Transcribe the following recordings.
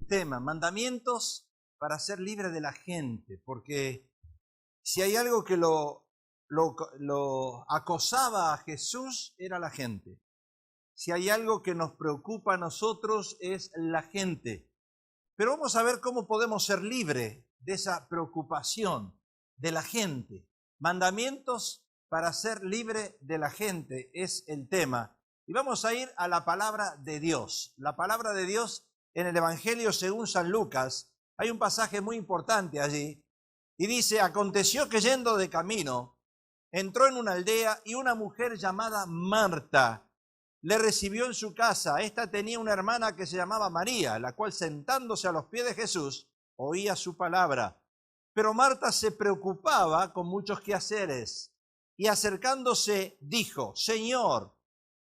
tema, mandamientos para ser libre de la gente, porque si hay algo que lo acosaba a Jesús era la gente. Si hay algo que nos preocupa a nosotros es la gente. Pero vamos a ver cómo podemos ser libres de esa preocupación de la gente. Mandamientos para ser libre de la gente es el tema. Y vamos a ir a la palabra de Dios. La palabra de Dios en el Evangelio según San Lucas. Hay un pasaje muy importante allí. Y dice, aconteció que yendo de camino, entró en una aldea y una mujer llamada Marta le recibió en su casa. Esta tenía una hermana que se llamaba María, la cual sentándose a los pies de Jesús, oía su palabra. Pero Marta se preocupaba con muchos quehaceres y acercándose dijo, Señor,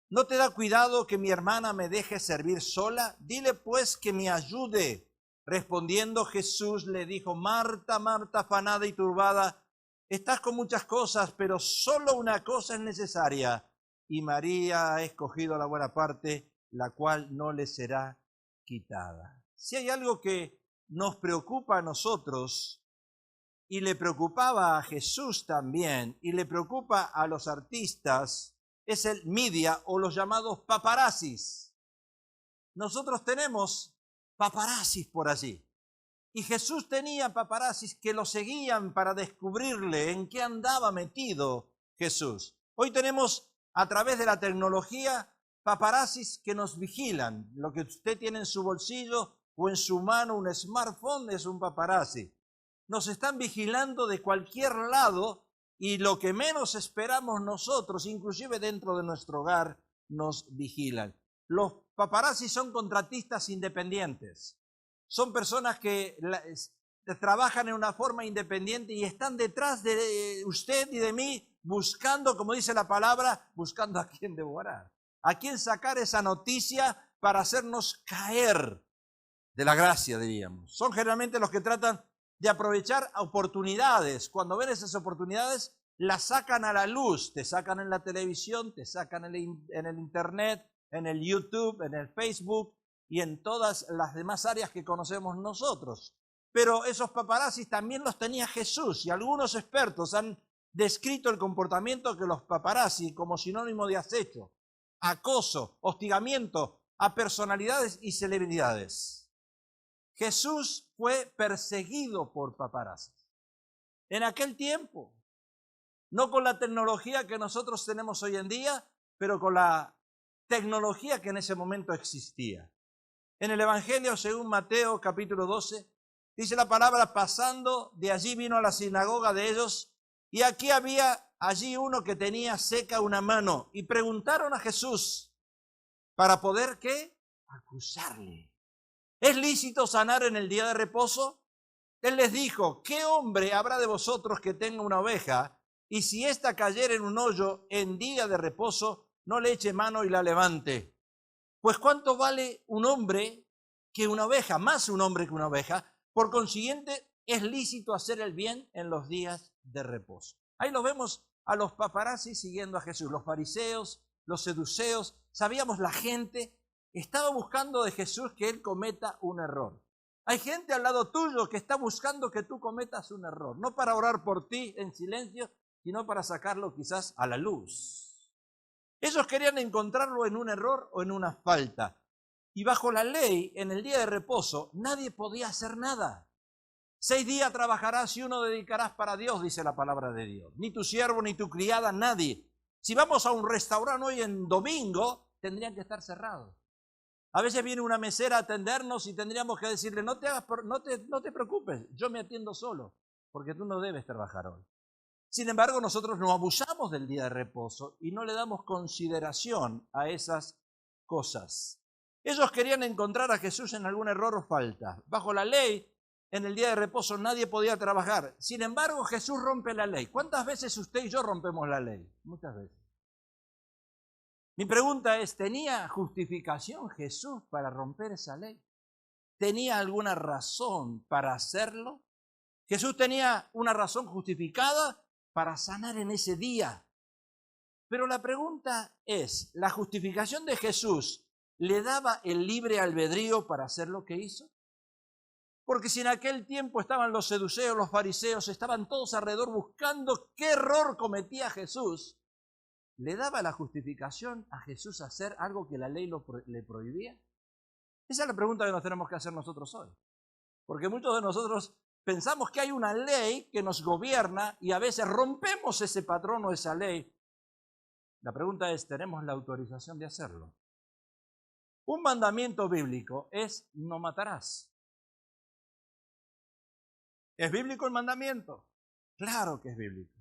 ¿no te da cuidado que mi hermana me deje servir sola? Dile pues que me ayude. Respondiendo Jesús le dijo, Marta, Marta, afanada y turbada, estás con muchas cosas, pero solo una cosa es necesaria. Y María ha escogido la buena parte, la cual no le será quitada. Si hay algo que nos preocupa a nosotros, y le preocupaba a Jesús también, y le preocupa a los artistas, es el media o los llamados paparazzis. Nosotros tenemos paparazzis por allí. Y Jesús tenía paparazzis que lo seguían para descubrirle en qué andaba metido Jesús. Hoy tenemos a través de la tecnología paparazzis que nos vigilan. Lo que usted tiene en su bolsillo o en su mano, un smartphone, es un paparazzi. Nos están vigilando de cualquier lado y lo que menos esperamos nosotros, inclusive dentro de nuestro hogar, nos vigilan. Los paparazzis son contratistas independientes. Son personas que trabajan en una forma independiente y están detrás de usted y de mí buscando, como dice la palabra, buscando a quién devorar, a quién sacar esa noticia para hacernos caer de la gracia, diríamos. Son generalmente los que tratan de aprovechar oportunidades. Cuando ven esas oportunidades, las sacan a la luz, te sacan en la televisión, te sacan en el internet, en el YouTube, en el Facebook y en todas las demás áreas que conocemos nosotros. Pero esos paparazzis también los tenía Jesús y algunos expertos han descrito el comportamiento de los paparazzi como sinónimo de acecho, acoso, hostigamiento a personalidades y celebridades. Jesús fue perseguido por paparazzi. En aquel tiempo, no con la tecnología que nosotros tenemos hoy en día, pero con la tecnología que en ese momento existía. En el Evangelio, según Mateo capítulo 12, dice la palabra, pasando de allí vino a la sinagoga de ellos, y aquí había allí uno que tenía seca una mano, y preguntaron a Jesús para poder, ¿qué? Acusarle. ¿Es lícito sanar en el día de reposo? Él les dijo, ¿qué hombre habrá de vosotros que tenga una oveja, y si ésta cayera en un hoyo en día de reposo, no le eche mano y la levante? Pues ¿cuánto vale un hombre que una oveja? Más un hombre que una oveja. Por consiguiente, es lícito hacer el bien en los días de reposo. Ahí lo vemos a los paparazzi siguiendo a Jesús. Los fariseos, los seduceos, sabíamos la gente estaba buscando de Jesús que él cometa un error. Hay gente al lado tuyo que está buscando que tú cometas un error. No para orar por ti en silencio, sino para sacarlo quizás a la luz. Ellos querían encontrarlo en un error o en una falta. Y bajo la ley, en el día de reposo, nadie podía hacer nada. 6 días trabajarás y 1 dedicarás para Dios, dice la palabra de Dios. Ni tu siervo, ni tu criada, nadie. Si vamos a un restaurante hoy en domingo, tendrían que estar cerrados. A veces viene una mesera a atendernos y tendríamos que decirle, no te preocupes, yo me atiendo solo, porque tú no debes trabajar hoy. Sin embargo, nosotros no abusamos del día de reposo y no le damos consideración a esas cosas. Ellos querían encontrar a Jesús en algún error o falta. Bajo la ley, en el día de reposo nadie podía trabajar. Sin embargo, Jesús rompe la ley. ¿Cuántas veces usted y yo rompemos la ley? Muchas veces. Mi pregunta es, ¿tenía justificación Jesús para romper esa ley? ¿Tenía alguna razón para hacerlo? Jesús tenía una razón justificada para sanar en ese día. Pero la pregunta es, ¿la justificación de Jesús le daba el libre albedrío para hacer lo que hizo? Porque si en aquel tiempo estaban los seduceos, los fariseos, estaban todos alrededor buscando qué error cometía Jesús, ¿le daba la justificación a Jesús hacer algo que la ley le prohibía? Esa es la pregunta que nos tenemos que hacer nosotros hoy. Porque muchos de nosotros pensamos que hay una ley que nos gobierna y a veces rompemos ese patrón o esa ley. La pregunta es, ¿tenemos la autorización de hacerlo? Un mandamiento bíblico es no matarás. ¿Es bíblico el mandamiento? Claro que es bíblico.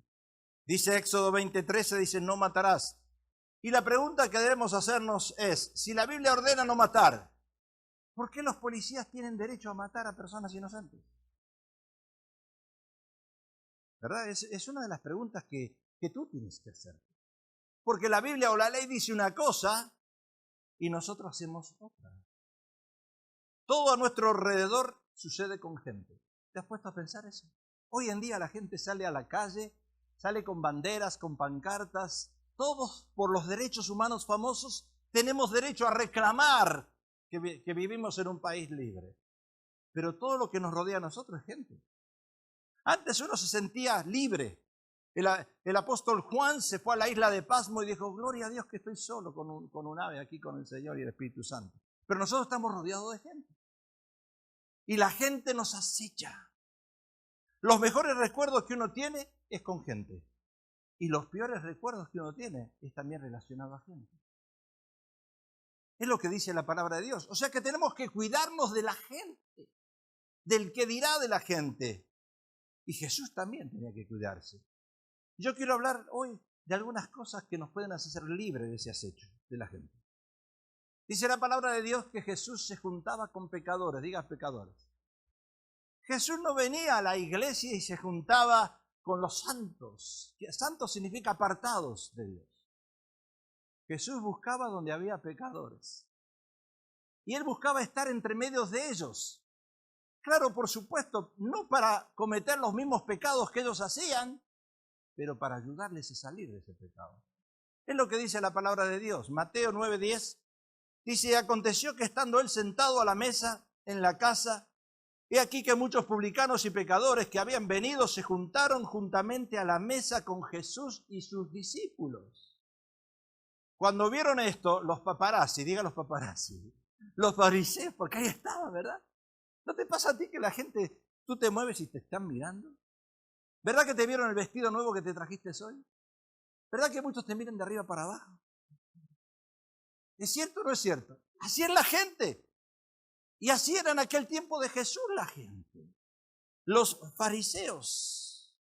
Dice Éxodo 20:13, dice no matarás. Y la pregunta que debemos hacernos es, si la Biblia ordena no matar, ¿por qué los policías tienen derecho a matar a personas inocentes? ¿Verdad? Es una de las preguntas que tú tienes que hacer. Porque la Biblia o la ley dice una cosa y nosotros hacemos otra. Todo a nuestro alrededor sucede con gente. ¿Te has puesto a pensar eso? Hoy en día la gente sale a la calle, sale con banderas, con pancartas. Todos por los derechos humanos famosos tenemos derecho a reclamar que vivimos en un país libre. Pero todo lo que nos rodea a nosotros es gente. Antes uno se sentía libre. El apóstol Juan se fue a la isla de Pasmo y dijo, gloria a Dios que estoy solo con un ave aquí con el Señor y el Espíritu Santo. Pero nosotros estamos rodeados de gente. Y la gente nos acecha. Los mejores recuerdos que uno tiene es con gente. Y los peores recuerdos que uno tiene es también relacionado a gente. Es lo que dice la palabra de Dios. O sea que tenemos que cuidarnos de la gente, del que dirá de la gente. Y Jesús también tenía que cuidarse. Yo quiero hablar hoy de algunas cosas que nos pueden hacer ser libres de ese acecho de la gente. Dice la palabra de Dios que Jesús se juntaba con pecadores, diga pecadores. Jesús no venía a la iglesia y se juntaba con los santos. Santos significa apartados de Dios. Jesús buscaba donde había pecadores. Y Él buscaba estar entre medios de ellos. Claro, por supuesto, no para cometer los mismos pecados que ellos hacían, pero para ayudarles a salir de ese pecado. Es lo que dice la palabra de Dios. Mateo 9:10 dice, aconteció que estando Él sentado a la mesa en la casa, he aquí que muchos publicanos y pecadores que habían venido se juntaron juntamente a la mesa con Jesús y sus discípulos. Cuando vieron esto, los paparazzi, diga los paparazzi, los fariseos, porque ahí estaba, ¿verdad? ¿No te pasa a ti que la gente, tú te mueves y te están mirando? ¿Verdad que te vieron el vestido nuevo que te trajiste hoy? ¿Verdad que muchos te miran de arriba para abajo? ¿Es cierto o no es cierto? Así es la gente. Y así era en aquel tiempo de Jesús la gente. Los fariseos.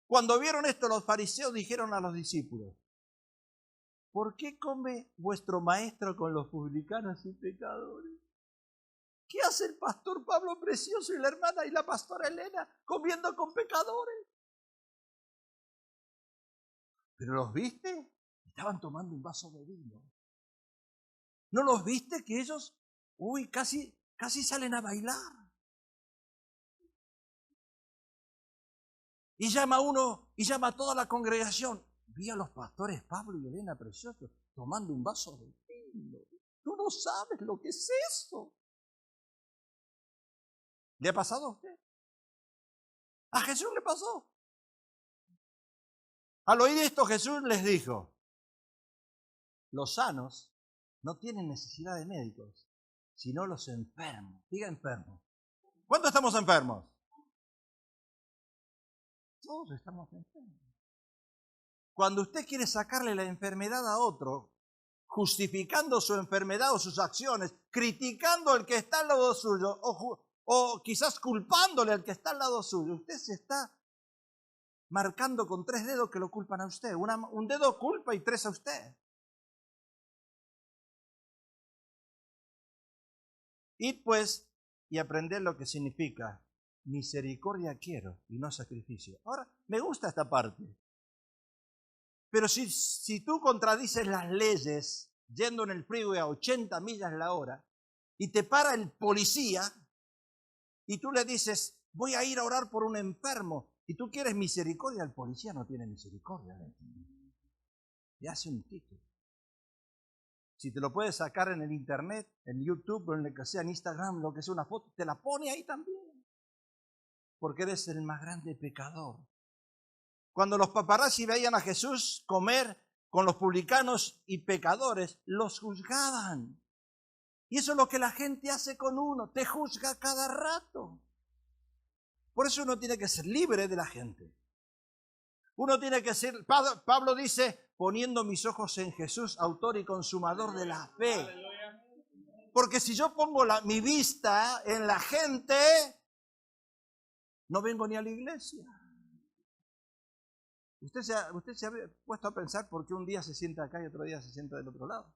Cuando vieron esto, los fariseos dijeron a los discípulos, ¿por qué come vuestro maestro con los publicanos y pecadores? ¿Qué hace el pastor Pablo Precioso y la hermana y la pastora Elena comiendo con pecadores? ¿Pero los viste? Estaban tomando un vaso de vino. ¿No los viste que ellos, casi salen a bailar? Y llama a toda la congregación. Vi a los pastores Pablo y Elena Precioso tomando un vaso de vino. Tú no sabes lo que es eso. ¿Le ha pasado a usted? A Jesús le pasó. Al oír esto Jesús les dijo, los sanos no tienen necesidad de médicos, sino los enfermos. Diga enfermos. ¿Cuántos estamos enfermos? Todos estamos enfermos. Cuando usted quiere sacarle la enfermedad a otro, justificando su enfermedad o sus acciones, criticando al que está al lado suyo, o quizás culpándole al que está al lado suyo, usted se está marcando con 3 dedos que lo culpan a usted. Un dedo culpa y 3 a usted. Id pues y aprended lo que significa misericordia quiero y no sacrificio. Ahora, me gusta esta parte. Pero si tú contradices las leyes yendo en el freeway a 80 millas la hora y te para el policía y tú le dices, voy a ir a orar por un enfermo y tú quieres misericordia, el policía no tiene misericordia. Le hace un ticket. Si te lo puedes sacar en el internet, en YouTube, o en lo que sea, en Instagram, lo que sea, una foto, te la pone ahí también. porque eres el más grande pecador. Cuando los paparazzi veían a Jesús comer con los publicanos y pecadores, los juzgaban. Y eso es lo que la gente hace con uno, te juzga cada rato. Por eso uno tiene que ser libre de la gente. Uno tiene que ser, Pablo dice, poniendo mis ojos en Jesús, autor y consumador de la fe. Porque si yo pongo mi vista en la gente, no vengo ni a la iglesia. Usted se ha puesto a pensar por qué un día se sienta acá y otro día se sienta del otro lado.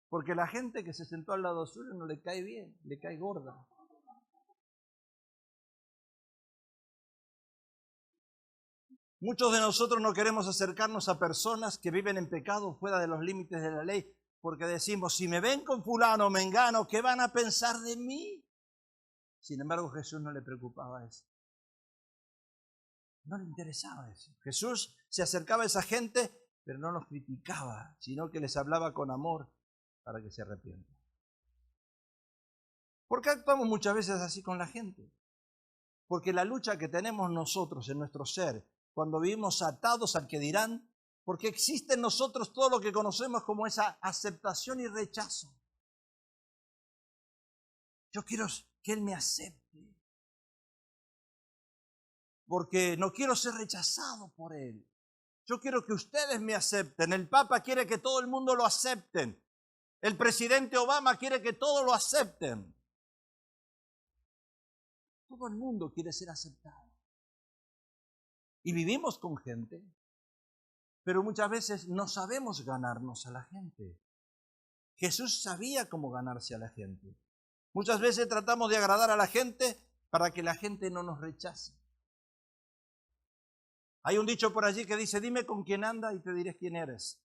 Porque la gente que se sentó al lado suyo no le cae bien, le cae gorda. Muchos de nosotros no queremos acercarnos a personas que viven en pecado fuera de los límites de la ley, porque decimos, si me ven con fulano o mengano, ¿qué van a pensar de mí? Sin embargo, Jesús no le preocupaba eso. No le interesaba eso. Jesús se acercaba a esa gente, pero no los criticaba, sino que les hablaba con amor para que se arrepientan. ¿Por qué actuamos muchas veces así con la gente? Porque la lucha que tenemos nosotros en nuestro ser, cuando vivimos atados al que dirán, porque existe en nosotros todo lo que conocemos como esa aceptación y rechazo. Yo quiero que Él me acepte, porque no quiero ser rechazado por Él. Yo quiero que ustedes me acepten. El Papa quiere que todo el mundo lo acepten. El presidente Obama quiere que todos lo acepten. Todo el mundo quiere ser aceptado. Y vivimos con gente, pero muchas veces no sabemos ganarnos a la gente. Jesús sabía cómo ganarse a la gente. Muchas veces tratamos de agradar a la gente para que la gente no nos rechace. Hay un dicho por allí que dice, dime con quién anda y te diré quién eres.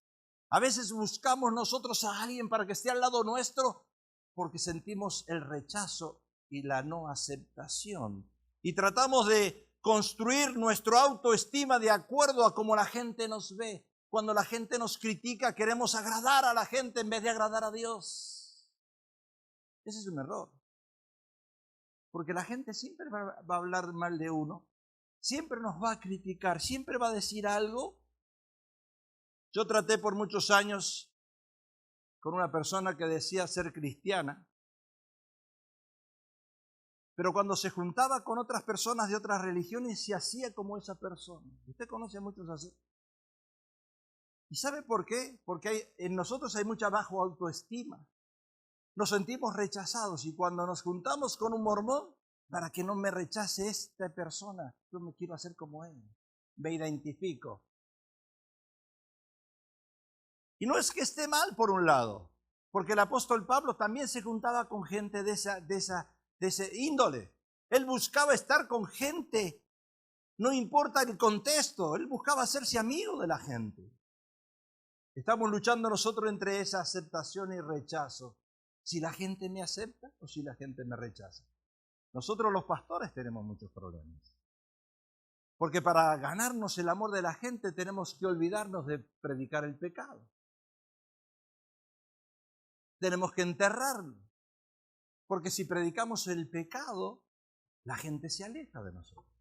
A veces buscamos nosotros a alguien para que esté al lado nuestro porque sentimos el rechazo y la no aceptación. Y tratamos de construir nuestra autoestima de acuerdo a cómo la gente nos ve. Cuando la gente nos critica, queremos agradar a la gente en vez de agradar a Dios. Ese es un error. Porque la gente siempre va a hablar mal de uno, siempre nos va a criticar, siempre va a decir algo. Yo traté por muchos años con una persona que decía ser cristiana, pero cuando se juntaba con otras personas de otras religiones se hacía como esa persona. Usted conoce a muchos así. ¿Y sabe por qué? Porque en nosotros hay mucha baja autoestima. Nos sentimos rechazados y cuando nos juntamos con un mormón, para que no me rechace esta persona, yo me quiero hacer como él. Me identifico. Y no es que esté mal por un lado, porque el apóstol Pablo también se juntaba con gente de ese índole. Él buscaba estar con gente, no importa el contexto, él buscaba hacerse amigo de la gente. Estamos luchando nosotros entre esa aceptación y rechazo. Si la gente me acepta o si la gente me rechaza. Nosotros los pastores tenemos muchos problemas. Porque para ganarnos el amor de la gente tenemos que olvidarnos de predicar el pecado. Tenemos que enterrarlo. Porque si predicamos el pecado, la gente se aleja de nosotros.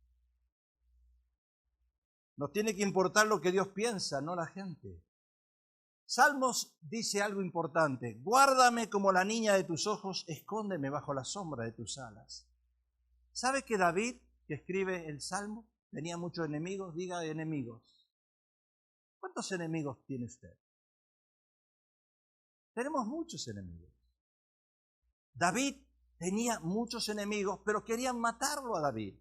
Nos tiene que importar lo que Dios piensa, no la gente. Salmos dice algo importante. Guárdame como la niña de tus ojos, escóndeme bajo la sombra de tus alas. ¿Sabe que David, que escribe el Salmo, tenía muchos enemigos? Diga enemigos. ¿Cuántos enemigos tiene usted? Tenemos muchos enemigos. David tenía muchos enemigos, pero querían matarlo a David.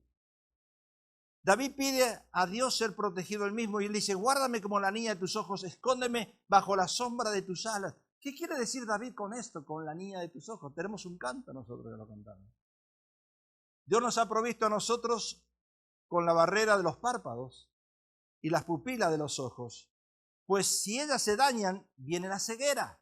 David pide a Dios ser protegido él mismo y él dice, guárdame como la niña de tus ojos, escóndeme bajo la sombra de tus alas. ¿Qué quiere decir David con esto, con la niña de tus ojos? Tenemos un canto nosotros que lo cantamos. Dios nos ha provisto a nosotros con la barrera de los párpados y las pupilas de los ojos. Pues si ellas se dañan, viene la ceguera.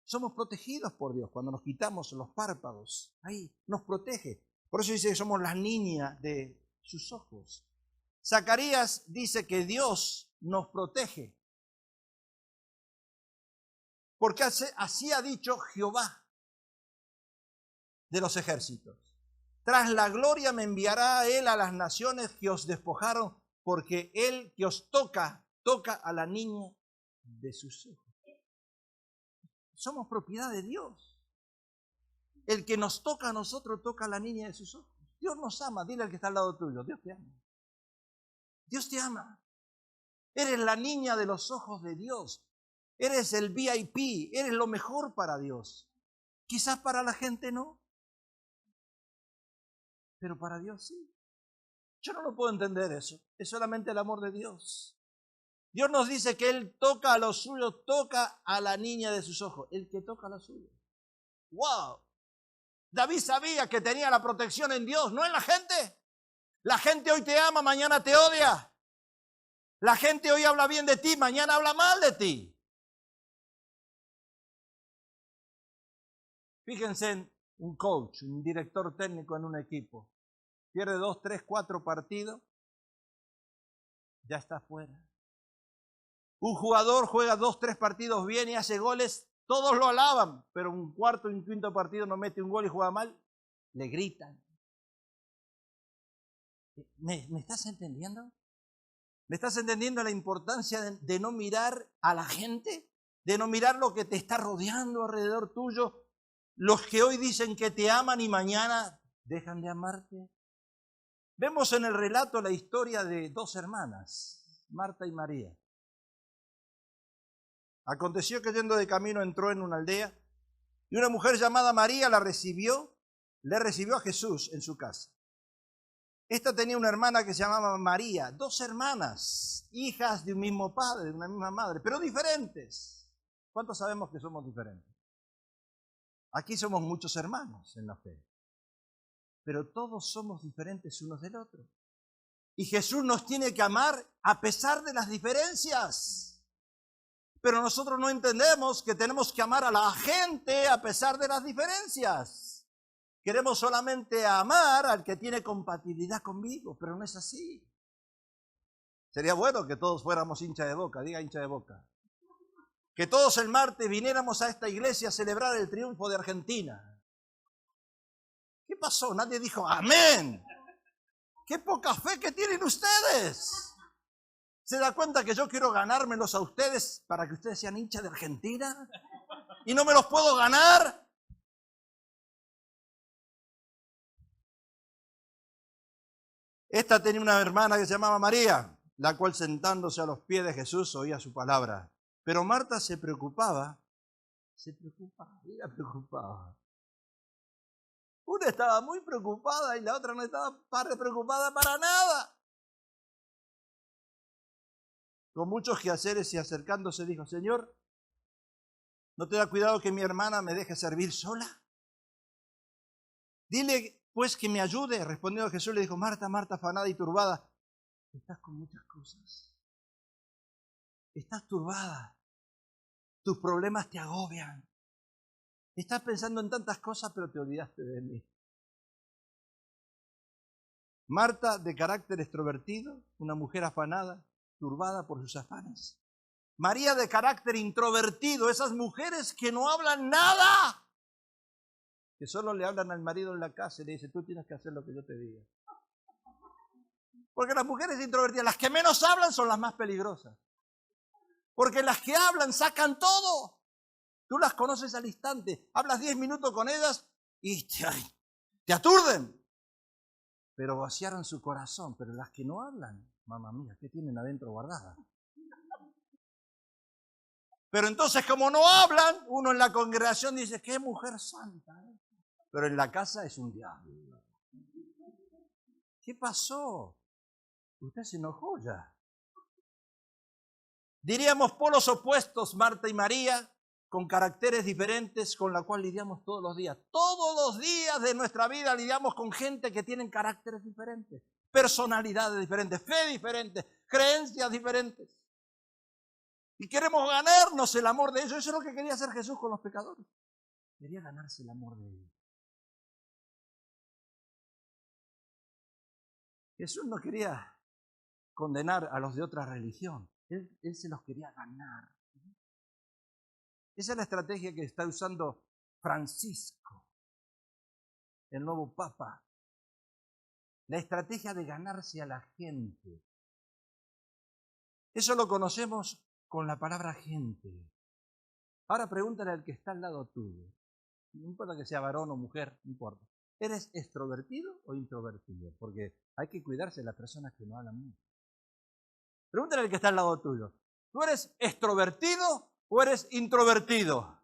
Somos protegidos por Dios cuando nos quitamos los párpados. Ahí nos protege. Por eso dice que somos las niñas de sus ojos. Zacarías dice que Dios nos protege. Porque así ha dicho Jehová de los ejércitos. Tras la gloria me enviará Él a las naciones que os despojaron, porque Él que os toca, toca a la niña de sus ojos. Somos propiedad de Dios. El que nos toca a nosotros, toca a la niña de sus ojos. Dios nos ama. Dile al que está al lado tuyo, Dios te ama. Dios te ama. Eres la niña de los ojos de Dios. Eres el VIP. Eres lo mejor para Dios. Quizás para la gente no. Pero para Dios sí. Yo no lo puedo entender eso. Es solamente el amor de Dios. Dios nos dice que Él toca a los suyos, toca a la niña de sus ojos. El que toca a los suyos. ¡Wow! David sabía que tenía la protección en Dios, no en la gente. La gente hoy te ama, mañana te odia. La gente hoy habla bien de ti, mañana habla mal de ti. Fíjense en un coach, un director técnico en un equipo. Pierde 2, 3, 4 partidos, ya está fuera. Un jugador juega 2, 3 partidos bien y hace goles, todos lo alaban, pero un cuarto y un quinto partido no mete un gol y juega mal, le gritan. ¿Me estás entendiendo? ¿Me estás entendiendo la importancia de no mirar a la gente? De no mirar lo que te está rodeando alrededor tuyo. Los que hoy dicen que te aman y mañana dejan de amarte. Vemos en el relato la historia de 2 hermanas, Marta y María. Aconteció que yendo de camino entró en una aldea y una mujer llamada María le recibió a Jesús en su casa. Esta tenía una hermana que se llamaba María, 2 hermanas, hijas de un mismo padre, de una misma madre, pero diferentes. ¿Cuántos sabemos que somos diferentes? Aquí somos muchos hermanos en la fe, pero todos somos diferentes unos del otro. Y Jesús nos tiene que amar a pesar de las diferencias. Pero nosotros no entendemos que tenemos que amar a la gente a pesar de las diferencias. Queremos solamente amar al que tiene compatibilidad conmigo, pero no es así. Sería bueno que todos fuéramos hincha de Boca, diga hincha de Boca. Que todos el martes viniéramos a esta iglesia a celebrar el triunfo de Argentina. ¿Qué pasó? Nadie dijo amén. ¡Qué poca fe que tienen ustedes! ¿Se da cuenta que yo quiero ganármelos a ustedes para que ustedes sean hinchas de Argentina? ¿Y no me los puedo ganar? Esta tenía una hermana que se llamaba María, la cual sentándose a los pies de Jesús oía su palabra. Pero Marta se preocupaba. Ella preocupaba. Una estaba muy preocupada y la otra no estaba preocupada para nada. Con muchos quehaceres y acercándose dijo, Señor, ¿no te da cuidado que mi hermana me deje servir sola? Dile pues que me ayude. Respondiendo Jesús le dijo, Marta, Marta, afanada y turbada, estás con muchas cosas. Estás turbada. Tus problemas te agobian. Estás pensando en tantas cosas, pero te olvidaste de mí. Marta, de carácter extrovertido, una mujer afanada, turbada por sus afanes. María, de carácter introvertido, esas mujeres que no hablan nada, que solo le hablan al marido en la casa y le dicen, tú tienes que hacer lo que yo te diga. Porque las mujeres introvertidas, las que menos hablan son las más peligrosas. Porque las que hablan sacan todo. Tú las conoces al instante. Hablas 10 minutos con ellas y te aturden. Pero vaciaron su corazón. Pero las que no hablan, mamá mía, ¿qué tienen adentro guardada? Pero entonces como no hablan, uno en la congregación dice, qué mujer santa. Pero en la casa es un diablo. ¿Qué pasó? Usted se enojó ya. Diríamos polos opuestos, Marta y María, con caracteres diferentes con la cual lidiamos todos los días. Todos los días de nuestra vida lidiamos con gente que tienen caracteres diferentes, personalidades diferentes, fe diferentes, creencias diferentes. Y queremos ganarnos el amor de ellos. Eso es lo que quería hacer Jesús con los pecadores. Quería ganarse el amor de ellos. Jesús no quería condenar a los de otra religión. Él se los quería ganar. Esa es la estrategia que está usando Francisco, el nuevo Papa. la estrategia de ganarse a la gente. Eso lo conocemos con la palabra gente. Ahora pregúntale al que está al lado tuyo. No importa que sea varón o mujer, no importa. ¿Eres extrovertido o introvertido? Porque hay que cuidarse de las personas que no hablan mucho. Pregúntale al que está al lado tuyo. ¿Tú eres extrovertido o eres introvertido?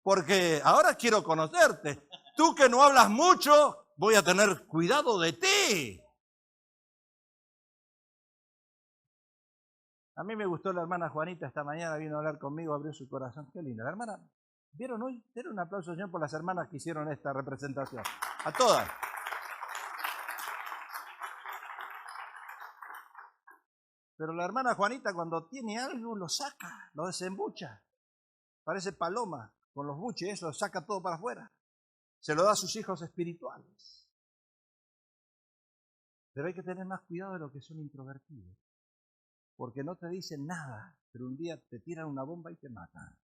Porque ahora quiero conocerte. Tú que no hablas mucho, voy a tener cuidado de ti. A mí me gustó la hermana Juanita esta mañana, vino a hablar conmigo, abrió su corazón. Qué linda. La hermana, ¿vieron hoy? Denle un aplauso, Señor, por las hermanas que hicieron esta representación. A todas. Pero la hermana Juanita cuando tiene algo lo saca, lo desembucha. Parece paloma con los buches, eso saca todo para afuera. Se lo da a sus hijos espirituales. Pero hay que tener más cuidado de los que son introvertidos. Porque no te dicen nada, pero un día te tiran una bomba y te matan.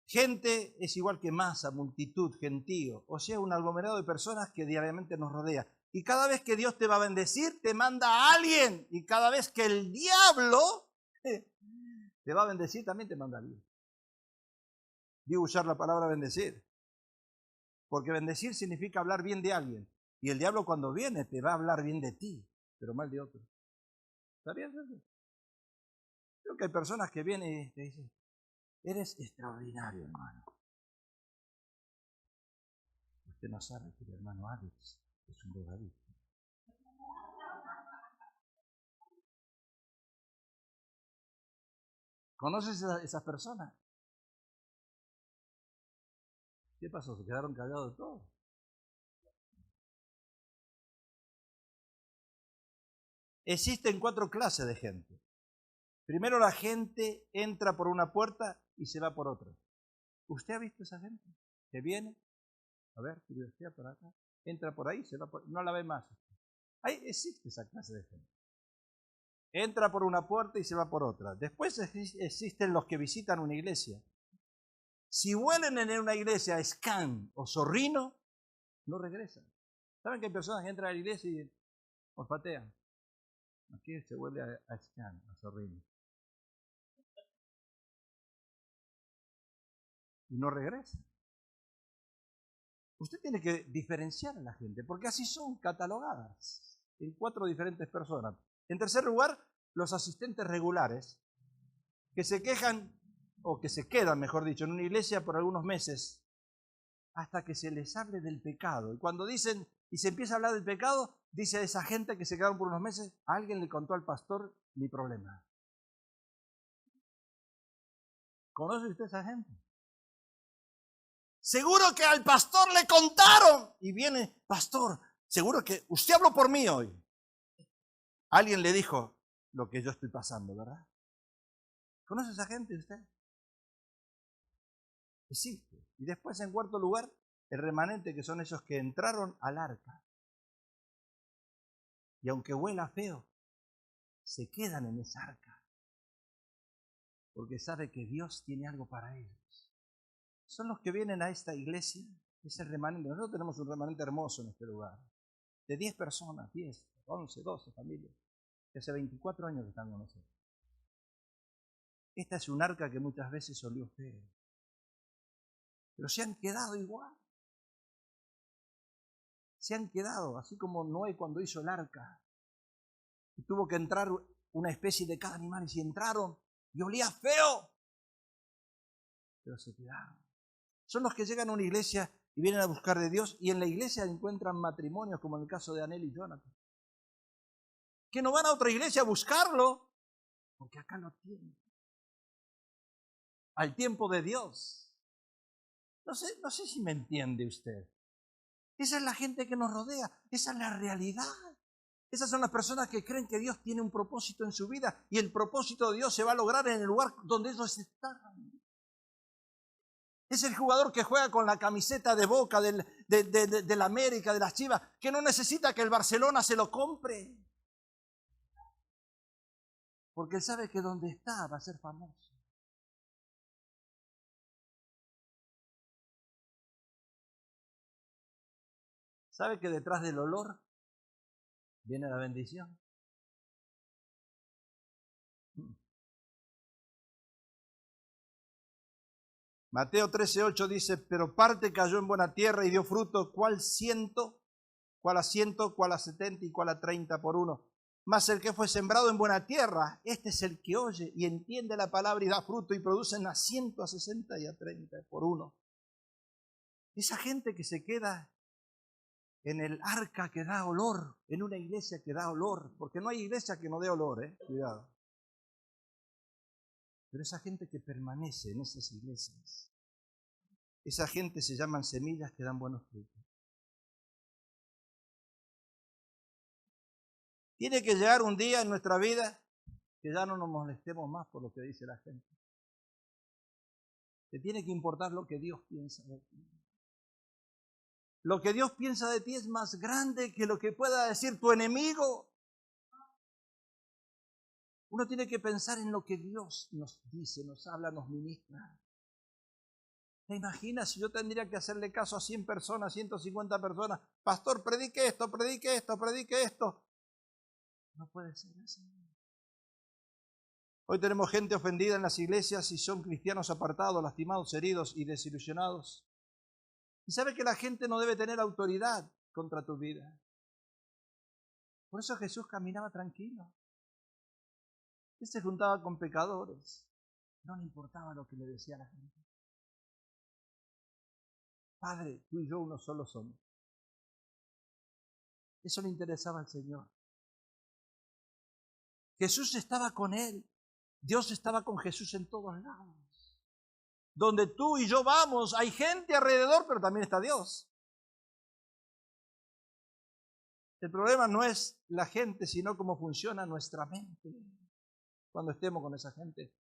Gente es igual que masa, multitud, gentío, o sea, un aglomerado de personas que diariamente nos rodea. Y cada vez que Dios te va a bendecir, te manda a alguien. Y cada vez que el diablo te va a bendecir, también te manda a alguien. Digo usar la palabra bendecir. Porque bendecir significa hablar bien de alguien. Y el diablo cuando viene te va a hablar bien de ti, pero mal de otro. ¿Sabías eso? Creo que hay personas que vienen y te dicen, eres extraordinario, hermano. Usted no sabe que el hermano Alex es un drogadicto. ¿Conoces a esas personas? ¿Qué pasó? ¿Se quedaron callados de todo? Existen 4 clases de gente. Primero la gente entra por una puerta y se va por otra. ¿Usted ha visto esa gente? Que viene, a ver, curiosidad por acá, entra por ahí, se va por... no la ve más. Ahí existe esa clase de gente. Entra por una puerta y se va por otra. Después existen los que visitan una iglesia. Si huelen en una iglesia Scan o Zorrino, no regresan. ¿Saben que hay personas que entran a la iglesia y olfatean? Aquí se huele a Scan, a Zorrino. Y no regresan. Usted tiene que diferenciar a la gente, porque así son catalogadas en 4 diferentes personas. En tercer lugar, los asistentes regulares, que se quejan, o que se quedan, mejor dicho, en una iglesia por algunos meses, hasta que se les hable del pecado. Y cuando dicen, y se empieza a hablar del pecado, dice a esa gente que se quedaron por unos meses, alguien le contó al pastor mi problema. ¿Conoce usted a esa gente? Seguro que al pastor le contaron. Y viene, pastor, seguro que usted habló por mí hoy. Alguien le dijo lo que yo estoy pasando, ¿verdad? ¿Conoce a esa gente usted? Existe. Y después, en cuarto lugar, el remanente, que son esos que entraron al arca. Y aunque huela feo, se quedan en esa arca. Porque sabe que Dios tiene algo para ellos. Son los que vienen a esta iglesia, ese remanente. Nosotros tenemos un remanente hermoso en este lugar. De 10 personas, 10, 11, 12 familias. Que hace 24 años que están con nosotros. Esta es un arca que muchas veces olió feo. Pero se han quedado igual. Se han quedado, así como Noé cuando hizo el arca. Y tuvo que entrar una especie de cada animal. Y si entraron y olía feo, pero se quedaron. Son los que llegan a una iglesia y vienen a buscar de Dios. Y en la iglesia encuentran matrimonios, como en el caso de Anel y Jonathan. Que no van a otra iglesia a buscarlo, porque acá lo tienen. Al tiempo de Dios. No sé si me entiende usted. Esa es la gente que nos rodea, esa es la realidad. Esas son las personas que creen que Dios tiene un propósito en su vida y el propósito de Dios se va a lograr en el lugar donde ellos están. Es el jugador que juega con la camiseta de Boca, de la América, de las Chivas, que no necesita que el Barcelona se lo compre. Porque él sabe que donde está va a ser famoso. ¿Sabe que detrás del olor viene la bendición? Mateo 13:8 dice, pero parte cayó en buena tierra y dio fruto, cuál 100, cuál a 100, cuál a 70 y cuál a 30 por uno. Mas el que fue sembrado en buena tierra, este es el que oye y entiende la palabra y da fruto y producen a 100, a 60 y a 30 por uno. Esa gente que se queda en el arca que da olor, en una iglesia que da olor, porque no hay iglesia que no dé olor, cuidado. Pero esa gente que permanece en esas iglesias, esa gente se llaman semillas que dan buenos frutos. Tiene que llegar un día en nuestra vida que ya no nos molestemos más por lo que dice la gente. Te tiene que importar lo que Dios piensa de ti. Lo que Dios piensa de ti es más grande que lo que pueda decir tu enemigo. Uno tiene que pensar en lo que Dios nos dice, nos habla, nos ministra. ¿Te imaginas si yo tendría que hacerle caso a 100 personas, 150 personas? Pastor, predique esto, predique esto, predique esto. No puede ser así. Hoy tenemos gente ofendida en las iglesias y son cristianos apartados, lastimados, heridos y desilusionados. Y sabe que la gente no debe tener autoridad contra tu vida. Por eso Jesús caminaba tranquilo. Él se juntaba con pecadores. No le importaba lo que le decía la gente. Padre, tú y yo uno solo somos. Eso le interesaba al Señor. Jesús estaba con él. Dios estaba con Jesús en todos lados. Donde tú y yo vamos, hay gente alrededor, pero también está Dios. El problema no es la gente, sino cómo funciona nuestra mente cuando estemos con esa gente.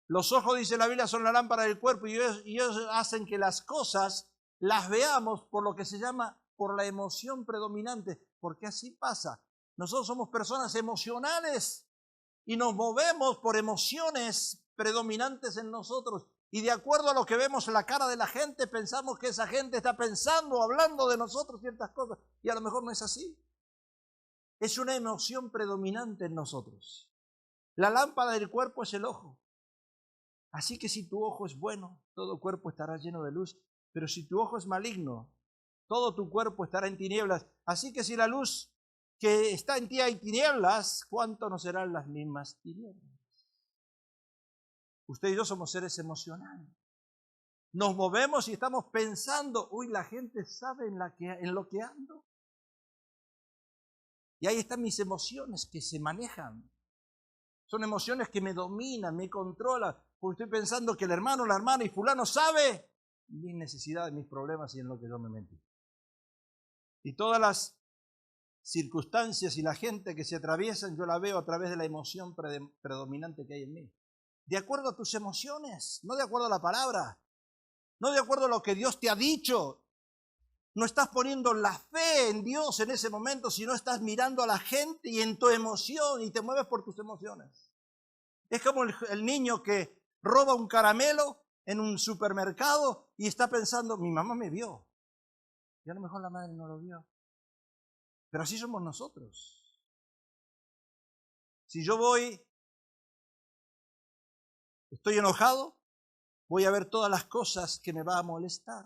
Los ojos, dice la Biblia, son la lámpara del cuerpo y ellos hacen que las cosas las veamos por lo que se llama por la emoción predominante, porque así pasa. Nosotros somos personas emocionales y nos movemos por emociones predominantes en nosotros. Y de acuerdo a lo que vemos en la cara de la gente, pensamos que esa gente está pensando o hablando de nosotros ciertas cosas. Y a lo mejor no es así. Es una emoción predominante en nosotros. La lámpara del cuerpo es el ojo. Así que si tu ojo es bueno, todo cuerpo estará lleno de luz. Pero si tu ojo es maligno, todo tu cuerpo estará en tinieblas. Así que si la luz que está en ti hay tinieblas, ¿cuánto no serán las mismas tinieblas? Usted y yo somos seres emocionales. Nos movemos y estamos pensando, uy, la gente sabe en lo que ando. Y ahí están mis emociones que se manejan. Son emociones que me dominan, me controlan. Porque estoy pensando que el hermano, la hermana y fulano sabe mis necesidades, mis problemas y en lo que yo me metí. Y todas las circunstancias y la gente que se atraviesan, yo la veo a través de la emoción predominante que hay en mí. De acuerdo a tus emociones, no de acuerdo a la palabra, no de acuerdo a lo que Dios te ha dicho. No estás poniendo la fe en Dios en ese momento, sino estás mirando a la gente y en tu emoción y te mueves por tus emociones. Es como el niño que roba un caramelo en un supermercado y está pensando, mi mamá me vio. Y a lo mejor la madre no lo vio. Pero así somos nosotros. Si yo estoy enojado, voy a ver todas las cosas que me va a molestar.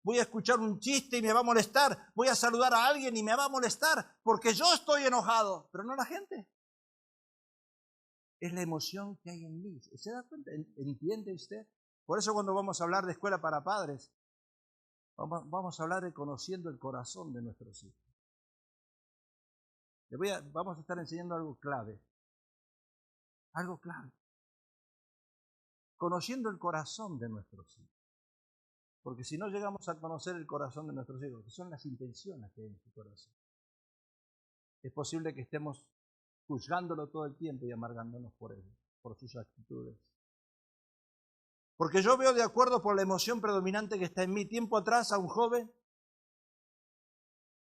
Voy a escuchar un chiste y me va a molestar. Voy a saludar a alguien y me va a molestar porque yo estoy enojado, pero no la gente. Es la emoción que hay en mí. ¿Se da cuenta? ¿Entiende usted? Por eso cuando vamos a hablar de escuela para padres, vamos a hablar de conociendo el corazón de nuestros hijos. Vamos a estar enseñando algo clave. Algo clave. Conociendo el corazón de nuestros hijos. Porque si no llegamos a conocer el corazón de nuestros hijos, que son las intenciones que hay en su corazón, es posible que estemos juzgándolo todo el tiempo y amargándonos por él, por sus actitudes. Porque yo veo de acuerdo por la emoción predominante que está en mí. Tiempo atrás a un joven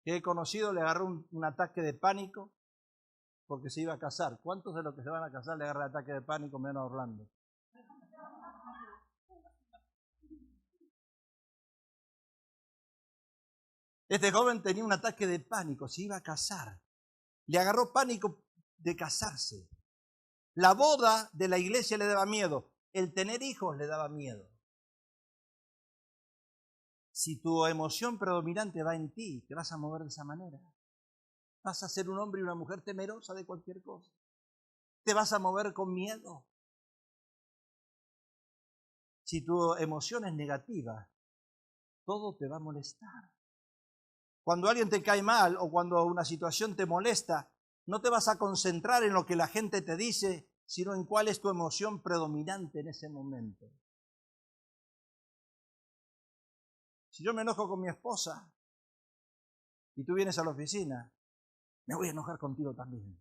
que he conocido le agarró un ataque de pánico porque se iba a casar. ¿Cuántos de los que se van a casar le agarran ataque de pánico menos a Orlando? Este joven tenía un ataque de pánico, se iba a casar. Le agarró pánico de casarse. La boda de la iglesia le daba miedo. El tener hijos le daba miedo. Si tu emoción predominante va en ti, te vas a mover de esa manera. Vas a ser un hombre y una mujer temerosa de cualquier cosa. Te vas a mover con miedo. Si tu emoción es negativa, todo te va a molestar. Cuando alguien te cae mal o cuando una situación te molesta, no te vas a concentrar en lo que la gente te dice, sino en cuál es tu emoción predominante en ese momento. Si yo me enojo con mi esposa y tú vienes a la oficina, me voy a enojar contigo también.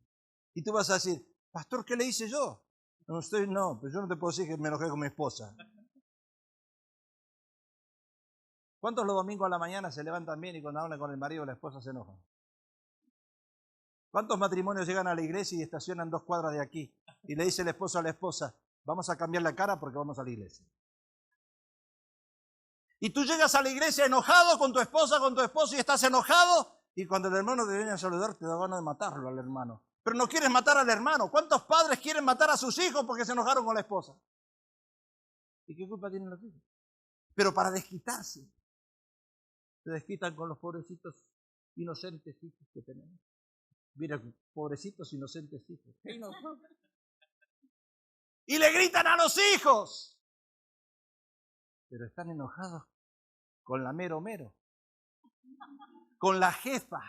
Y tú vas a decir, pastor, ¿qué le hice yo? No, usted no, pues yo no te puedo decir que me enojé con mi esposa. ¿Cuántos los domingos a la mañana se levantan bien y cuando hablan con el marido la esposa se enoja? ¿Cuántos matrimonios llegan a la iglesia y estacionan 2 cuadras de aquí? Y le dice el esposo a la esposa, vamos a cambiar la cara porque vamos a la iglesia. Y tú llegas a la iglesia enojado con tu esposa, con tu esposo y estás enojado. Y cuando el hermano te viene a saludar te da ganas de matarlo al hermano. Pero no quieres matar al hermano. ¿Cuántos padres quieren matar a sus hijos porque se enojaron con la esposa? ¿Y qué culpa tienen los hijos? Pero para desquitarse. Se desquitan con los pobrecitos inocentes hijos que tenemos. Mira, pobrecitos inocentes hijos. Y le gritan a los hijos. Pero están enojados con la mero, con la jefa.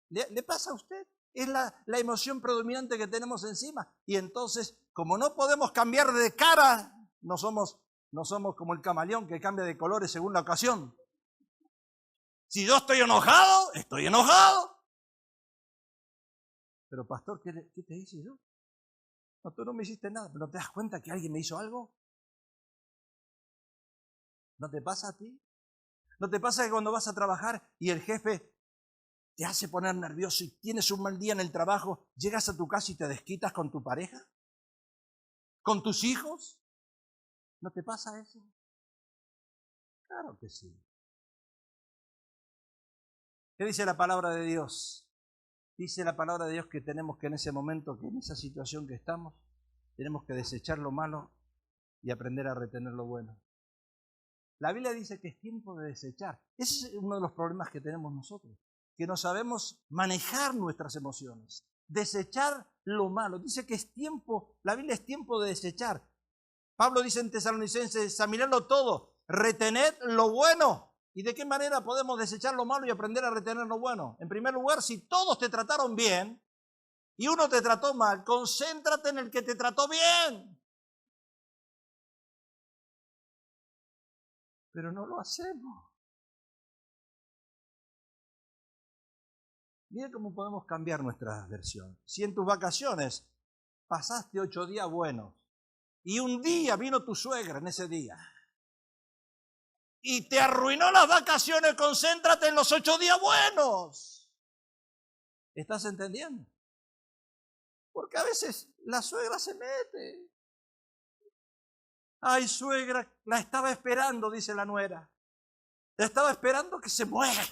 ¿Le pasa a usted? Es la emoción predominante que tenemos encima. Y entonces, como no podemos cambiar de cara, no somos como el camaleón que cambia de colores según la ocasión. Si yo estoy enojado, estoy enojado. Pero pastor, ¿qué te hice yo? No, tú no me hiciste nada, pero ¿no te das cuenta que alguien me hizo algo? ¿No te pasa a ti? ¿No te pasa que cuando vas a trabajar y el jefe te hace poner nervioso y tienes un mal día en el trabajo, llegas a tu casa y te desquitas con tu pareja? ¿Con tus hijos? ¿No te pasa eso? Claro que sí. ¿Qué dice la palabra de Dios? Dice la palabra de Dios que tenemos que en ese momento, que en esa situación que estamos, tenemos que desechar lo malo y aprender a retener lo bueno. La Biblia dice que es tiempo de desechar. Ese es uno de los problemas que tenemos nosotros, que no sabemos manejar nuestras emociones, desechar lo malo. Dice que es tiempo, la Biblia es tiempo de desechar. Pablo dice en Tesalonicenses, examinadlo todo, retened lo bueno. ¿Y de qué manera podemos desechar lo malo y aprender a retener lo bueno? En primer lugar, si todos te trataron bien y uno te trató mal, concéntrate en el que te trató bien. Pero no lo hacemos. Mira cómo podemos cambiar nuestra versión. Si en tus vacaciones pasaste 8 días buenos y un día vino tu suegra en ese día y te arruinó las vacaciones, concéntrate en los 8 días buenos. ¿Estás entendiendo? Porque a veces la suegra se mete. Ay, suegra, la estaba esperando, dice la nuera. La estaba esperando que se muera.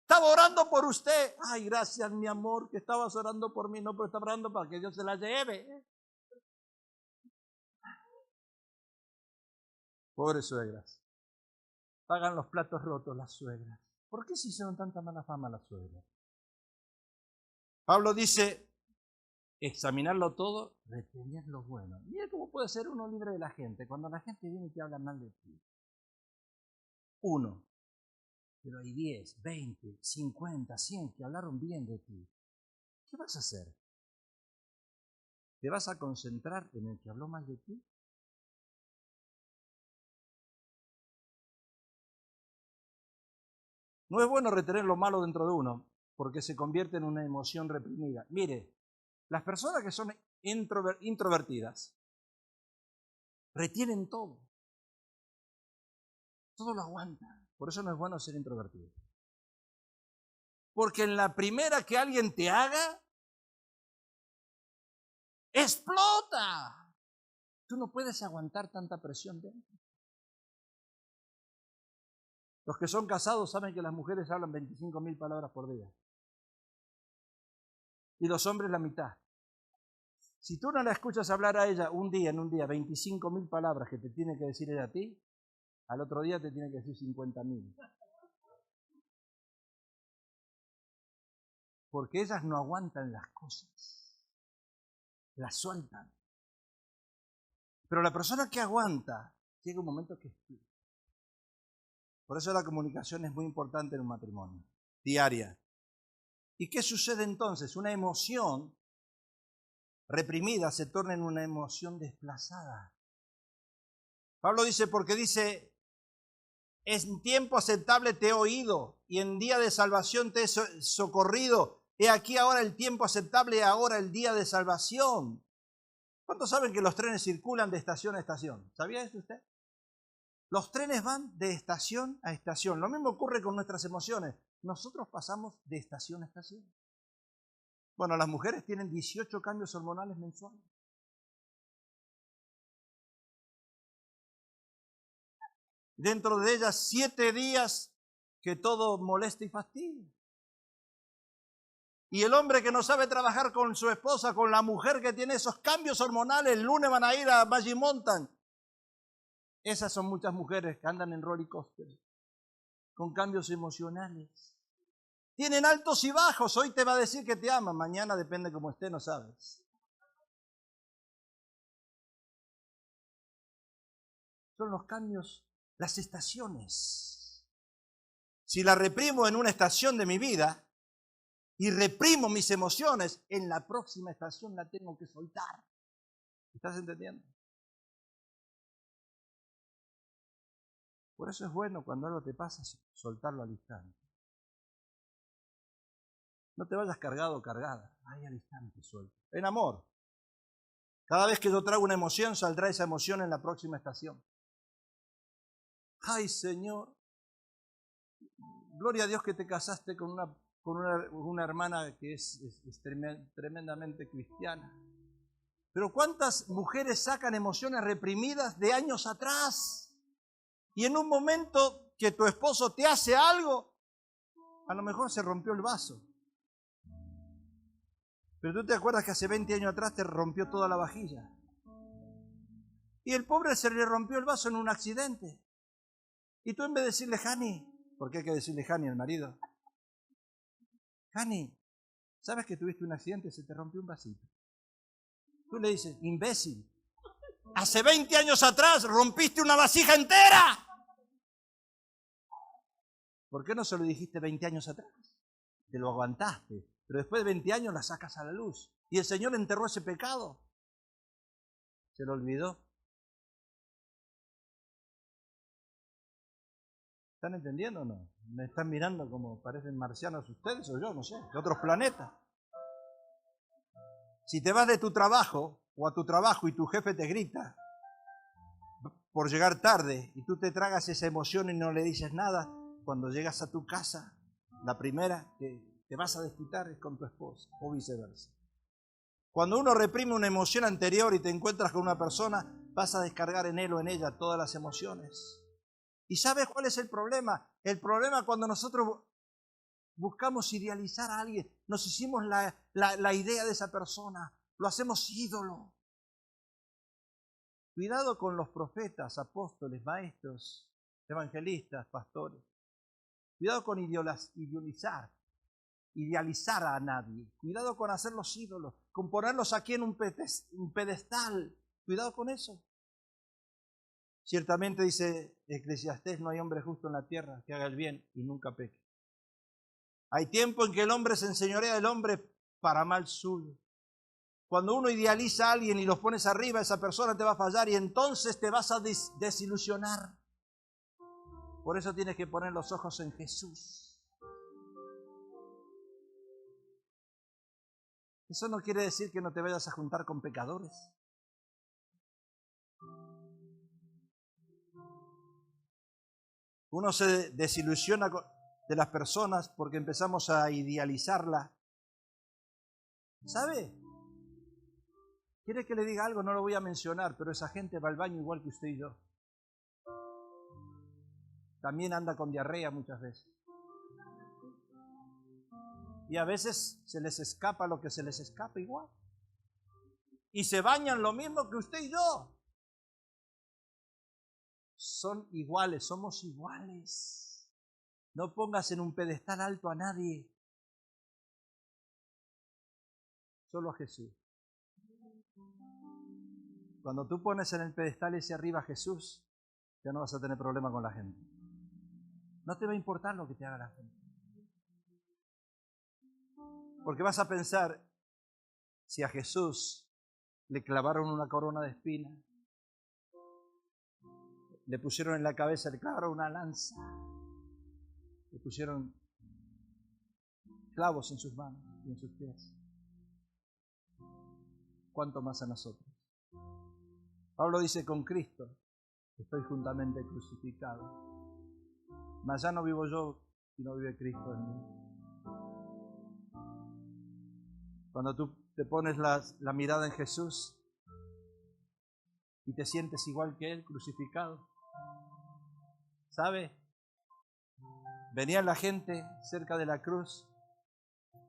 Estaba orando por usted. Ay, gracias, mi amor, que estabas orando por mí. No, pero estaba orando para que Dios se la lleve. Pobres suegras. Pagan los platos rotos las suegras. ¿Por qué se hicieron tanta mala fama las suegras? Pablo dice, examinarlo todo, retener lo bueno. Mira cómo puede ser uno libre de la gente. Cuando la gente viene y te habla mal de ti. Uno. Pero hay 10, 20, 50, 100 que hablaron bien de ti. ¿Qué vas a hacer? ¿Te vas a concentrar en el que habló mal de ti? No es bueno retener lo malo dentro de uno, porque se convierte en una emoción reprimida. Mire, las personas que son introvertidas retienen todo. Todo lo aguantan. Por eso no es bueno ser introvertido. Porque en la primera que alguien te haga, explota. Tú no puedes aguantar tanta presión dentro. Los que son casados saben que las mujeres hablan 25.000 palabras por día. Y los hombres la mitad. Si tú no la escuchas hablar a ella en un día, 25.000 palabras que te tiene que decir ella a ti, al otro día te tiene que decir 50.000. Porque ellas no aguantan las cosas. Las sueltan. Pero la persona que aguanta, llega un momento que expira. Por eso la comunicación es muy importante en un matrimonio, diaria. ¿Y qué sucede entonces? Una emoción reprimida se torna en una emoción desplazada. Pablo dice, en tiempo aceptable te he oído y en día de salvación te he socorrido. He aquí ahora el tiempo aceptable y ahora el día de salvación. ¿Cuántos saben que los trenes circulan de estación a estación? ¿Sabía eso usted? Los trenes van de estación a estación. Lo mismo ocurre con nuestras emociones. Nosotros pasamos de estación a estación. Bueno, las mujeres tienen 18 cambios hormonales mensuales. Dentro de ellas 7 días que todo molesta y fastidia. Y el hombre que no sabe trabajar con su esposa, con la mujer que tiene esos cambios hormonales, el lunes van a ir a Magic Mountain. Esas son muchas mujeres que andan en roller coaster, con cambios emocionales. Tienen altos y bajos. Hoy te va a decir que te ama, mañana depende cómo esté, no sabes. Son los cambios, las estaciones. Si la reprimo en una estación de mi vida y reprimo mis emociones, en la próxima estación la tengo que soltar. ¿Estás entendiendo? Por eso es bueno cuando algo te pasa, soltarlo al instante. No te vayas cargado o cargada. Ahí al instante suelto. En amor. Cada vez que yo traigo una emoción, saldrá esa emoción en la próxima estación. Ay, Señor. Gloria a Dios que te casaste con una hermana que es tremendamente cristiana. Pero ¿cuántas mujeres sacan emociones reprimidas de años atrás? Y en un momento que tu esposo te hace algo, a lo mejor se rompió el vaso. Pero tú te acuerdas que hace 20 años atrás te rompió toda la vajilla. Y el pobre se le rompió el vaso en un accidente. Y tú en vez de decirle, Jani, porque hay que decirle Jani al marido, Jani, ¿sabes que tuviste un accidente? Se te rompió un vasito. Tú le dices, imbécil, hace 20 años atrás rompiste una vasija entera. ¿Por qué no se lo dijiste 20 años atrás? Te lo aguantaste, pero después de 20 años la sacas a la luz. Y el Señor enterró ese pecado. ¿Se lo olvidó? ¿Están entendiendo o no? ¿Me están mirando como parecen marcianos ustedes o yo? No sé, de otros planetas. Si te vas de tu trabajo o a tu trabajo y tu jefe te grita por llegar tarde y tú te tragas esa emoción y no le dices nada, cuando llegas a tu casa, la primera que te vas a desquitar es con tu esposa o viceversa. Cuando uno reprime una emoción anterior y te encuentras con una persona, vas a descargar en él o en ella todas las emociones. ¿Y sabes cuál es el problema? El problema cuando nosotros buscamos idealizar a alguien, nos hicimos la idea de esa persona, lo hacemos ídolo. Cuidado con los profetas, apóstoles, maestros, evangelistas, pastores. Cuidado con idealizar a nadie. Cuidado con hacerlos ídolos, con ponerlos aquí en un pedestal. Cuidado con eso. Ciertamente dice Eclesiastés, no hay hombre justo en la tierra que haga el bien y nunca peque. Hay tiempo en que el hombre se enseñorea del hombre para mal suyo. Cuando uno idealiza a alguien y los pones arriba, esa persona te va a fallar y entonces te vas a desilusionar. Por eso tienes que poner los ojos en Jesús. Eso no quiere decir que no te vayas a juntar con pecadores. Uno se desilusiona de las personas porque empezamos a idealizarla. ¿Sabe? ¿Quiere que le diga algo? No lo voy a mencionar, pero esa gente va al baño igual que usted y yo. también anda con diarrea muchas veces. Y a veces se les escapa lo que se les escapa igual. Y se bañan lo mismo que usted y yo. Son iguales, somos iguales. No pongas en un pedestal alto a nadie. Solo a Jesús. Cuando tú pones en el pedestal ese arriba a Jesús, ya no vas a tener problema con la gente. No te va a importar lo que te haga la gente. Porque vas a pensar, si a Jesús le clavaron una corona de espinas, le pusieron en la cabeza, le clavaron una lanza, le pusieron clavos en sus manos y en sus pies, ¿cuánto más a nosotros? Pablo dice, con Cristo estoy juntamente crucificado, mas ya no vivo yo, sino vive Cristo en mí. Cuando tú te pones la mirada en Jesús y te sientes igual que Él, crucificado, ¿sabe? Venía la gente cerca de la cruz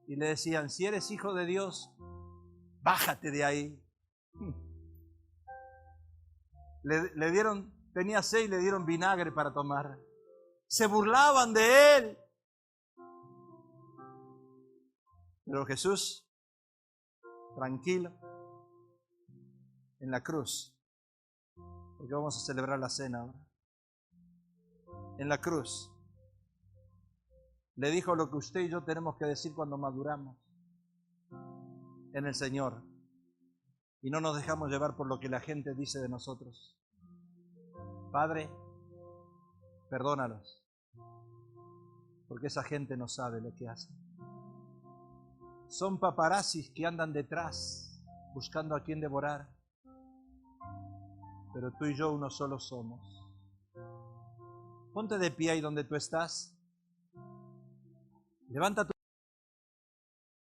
y le decían, si eres hijo de Dios, bájate de ahí. Le dieron, tenía sed y le dieron vinagre para tomar. Se burlaban de Él. Pero Jesús, tranquilo, en la cruz, porque vamos a celebrar la cena ahora. En la cruz, le dijo lo que usted y yo tenemos que decir cuando maduramos en el Señor y no nos dejamos llevar por lo que la gente dice de nosotros. Padre, perdónalos, porque esa gente no sabe lo que hace. Son paparazzis que andan detrás buscando a quien devorar, pero tú y yo uno solo somos. Ponte de pie ahí donde tú estás. Levanta tu